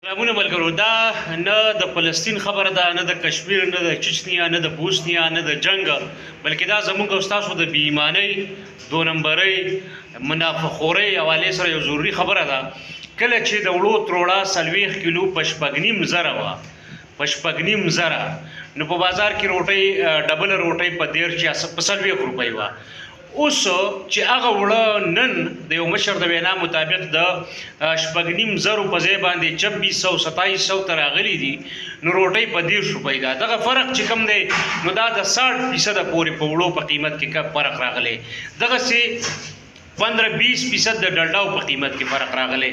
سلامونه ملګرو دا نه د فلسطین خبره ده نه د کشمیر نه د چچنیا نه د بوسنیا نه د جنگ بلکې دا زموږ او تاسو د بې ایمانۍ دو نمبرۍ منافقورۍ حوالې سره یو ضروري خبره ده. کله چې د وړو تروړه 40 کیلو په شپږ نیم زره وه نو په بازار کې روټۍ ډبل روټۍ په 40 روپۍ وه. اوس چې هغه وړه نن د یو مشر د وینا مطابق د شپږ نیم زرو په ځای باندې 2600 ته راغلي دي نو روټۍ په 10 روپۍ ده. دغه فرق چې کوم دی نو دا د 60% پورې په وړو په قیمت کې فرق راغلی. دغسې 15-20% د ډلډاو په قیمت کې فرق راغلی.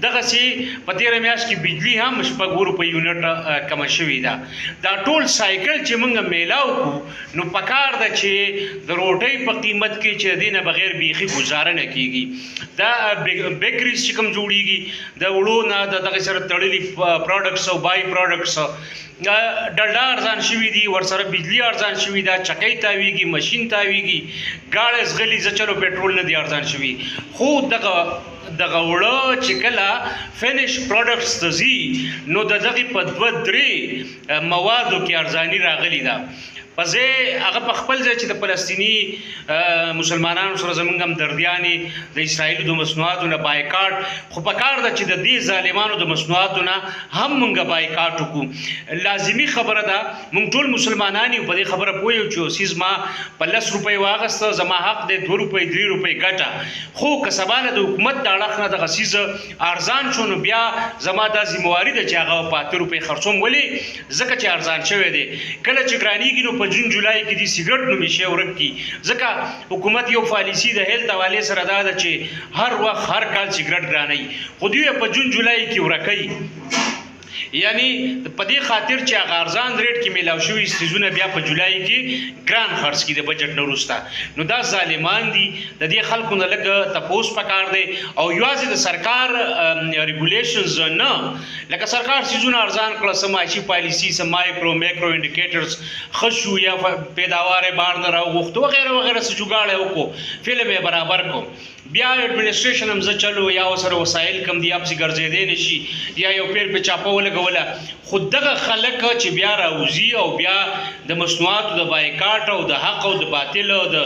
دغسې په تېره میاشت کې بجلی هم 6 روپۍ یونټ کمه شوې ده. دا ټول سایکل چې موږ میلاو کړو نو پکار ده چې د روټۍ په قیمت کې چې دې نه بغیر بیخي ګزاره نه کېږي. دا بیکریز چې کوم جوړېږي د وړو نه د دغه سره تړلي پروډکټس او بای پروډکټس ډلډا ارزان شوي دي، ورسره بجلی ارزان شوي ده، چکۍ تاویږي، ماشین تاویږي، گاړی زغلي زه چلو پټرول نه دي ارزان شوي. خو دغه وړه چې کله فینش پروډکټس ته ځي نو د دغې په 2-3 موادو کې ارزاني راغلي ده. په ځای هغه په خپل ځای چې د فلسطیني مسلمانانو سره زموږ همدردیانې د اسرائیلو د مصنوعاتو نه بایکاټ، خو په کار ده چې د دې ظالمانو د مصنوعاتو نه هم موږ بایکاټ وکړو. لازمي خبره ده، موږ ټول مسلمانان یو په دې خبره پوه یو چې سیز ما په 10 روپۍ واغسته زما حق دی 2 روپۍ 3 روپۍ ګټه. خو که سبا د حکومت د اړخ نه دغه سیز ارزان شو نو بیا زما دا ذمواري ده چې هغه په 8 روپۍ خرڅوم. ولې؟ ځکه چې ارزان شوی دی. کله چې ګرانېږي نو په جون جولای کې دي سیګرټ نومې شی ورک کی. ځکه حکومت یو پالیسي د هیلت حوالې سره دا ده چې هر وخت هر کال سیګرټ ګرانوي، خو دوی په جون جولای کې ورکوي. یعنی په دې خاطر چې هغه ارزان ریټ کې میلاو شوي څیزونه بیا په جولای کې ګران خرڅ کړي د بجټ نه وروسته. نو دا ظالمان دي. د دې خلکو نه لږ تپوس پکار دی او یوازې د سرکار ریګولیشنز نه، لکه سرکار څیزونه ارزان کړه، څه معاشي پالیسي، څه مایکرو انډیکیټرز ښه شو یا پیداوار یې بار نه راوغوښتو وغیره وغیره څه جوګاړی وکړو، فلم یې برابر کړو. بیا ایڈمنسټریشن هم زه چلو یا ورسره وسایل کم دي اپسې ګرځېدی نه شي یا یو پیر په چاپه ولګوله. خو دغه خلک چې بیا راوځي او بیا د مصنوعاتو د بایکاټ او د حق او د باطل او د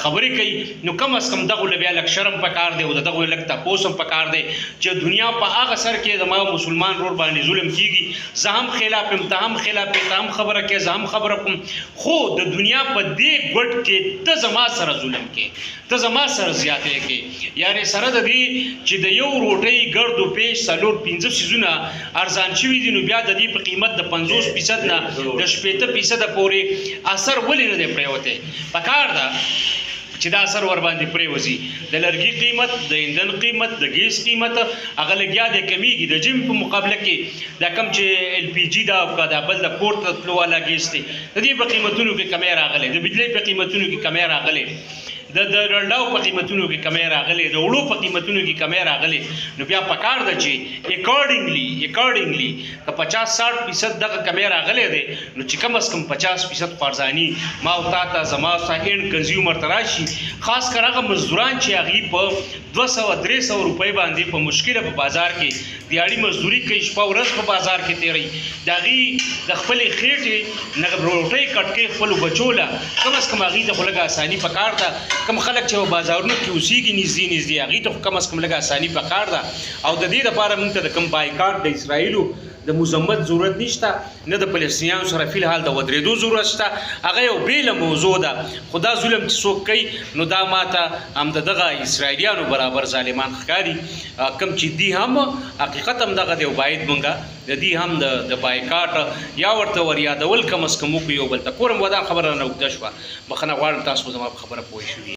خبرې کوي نو کم از کم دغه بیا لږ شرم پکار دی او دغه لږ تپوس هم پکار دی چې دنیا په هغه سر کې زما مسلمان رور باندې ظلم کیږي. زه هم خلاف یم، ته هم خلاف یې، ته هم خبره کوې، زه هم خبره کوم، خو د دنیا په دې ګوټ کې ته زما سره ظلم کوې، ته زما سره زیاتې کوې. یعنې سره د دې چې د یو روټۍ ګردو پیش 4-5 څیزونه ارزان شوي دي نو بیا د دې په قیمت د 50% نه د 80% پورې اثر ولې نه دی پرېوتی؟ پکار ده چې دا اثر ور باندې پرېوځي. د لرګي قیمت، د ایندن قیمت، د ګیس قیمت هغه لګیا دی کمیږي. د جیم په مقابله کې دا کم چې LPG دا او دا بل د کور ته تلو والا ګیس دی د دې په قیمتونو کې کمی راغلی، د بجلی په قیمتونو کې کمی راغلی، د ډلډاو په قیمتونو کې کمی راغلی، د وړو په قیمتونو کې کمی راغلی. نو بیا پکار ده چې اکارډنګلی که 50-60% دغه کمی راغلی دی نو چې کم از کم 50% ارزاني ما او تا ته زما ساهینډ کنزیومر ته راشي. خاص کر هغه مزدوران چې هغوی په 200-300 روپۍ باندې په مشکله په بازار کې دیاړي مزدوري کوي، شپه ورځ په بازار کې تېروي، د هغوی د خپلې خېټې نه روټۍ کټ کوي خپلو بچو له. کم از کم هغوی ته خو لږه اساني پکار ده. کم خلک چې بازارونو کې اوسېږي نږدې هغوی ته خو کم از کم لږه اساني پکار ده. او د دې لپاره موږ ته د کوم بایکاټ د اسرائیلو د مذمت ضرورت نشته، نه د فلسطینیانو سره فی الحال د ودرېدو ضرورت شته. هغه یو بیله موضوع ده. خو دا ظلم چې څوک کوي نو دا ماته هم د دغه اسرائیلیانو برابر ظالمان ښکاري. کم چې دي هم حقیقت هم دغه دی او باید مونږ د دې هم د بایکاټ یا ورته ور یادول کم از کم وکړو. یو بل ته کورم ودان خبره نه اوږده شوه، بخښنه غواړم تاسو زما په خبره پوه شوي.